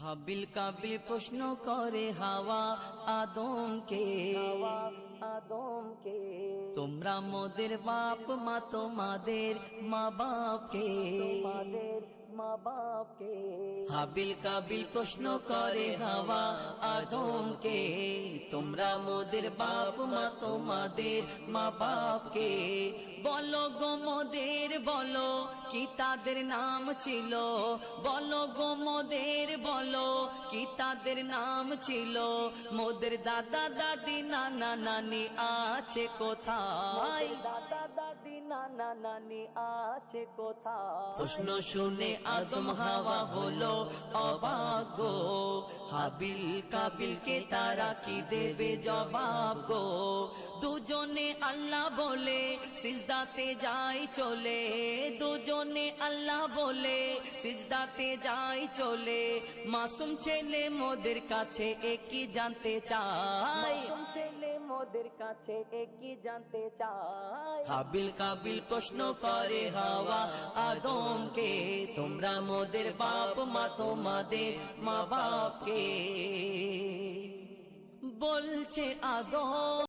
হাবিল কাবিল প্রশ্ন করে হাওয়া আদমকে, তোমরা মোদের বাপ মা, তোমাদের মা বাপকে। হাবিল কাবিল প্রশ্ন করে হাওয়া আদমকে, তোমরা মোদের বাপ মা, তোমাদের মা বাপকে। বলো গো মোদের, বলো কি তাদের নাম ছিল, বলো গো মোদের, বলো কি তাদের নাম ছিল। মোদের দাদা দাদি নানা নানি আছে কোথায়, দাদা দাদি নানা নানি আছে কোথায়। প্রশ্ন শুনে আদম হাওয়া হলো অবাক গো, হাবিল কাবিলকে তারা কি দেবে জবাব গো। দুজনে আল্লাহ বলে সিজদাতে যাই চলে, দুজনে আল্লাহ বলে সিজদাতে যাই চলে। মাসুম ছেলে মোদের কাছে একই জানতে চায়, ছেলে মোদের কাছে একই জানতে চায়। হাবিল কাবিল প্রশ্ন করে হাওয়া আদমকে, তোমরা মোদের বাপ মা, তোমাদের মা বাপকে। বলছে আদম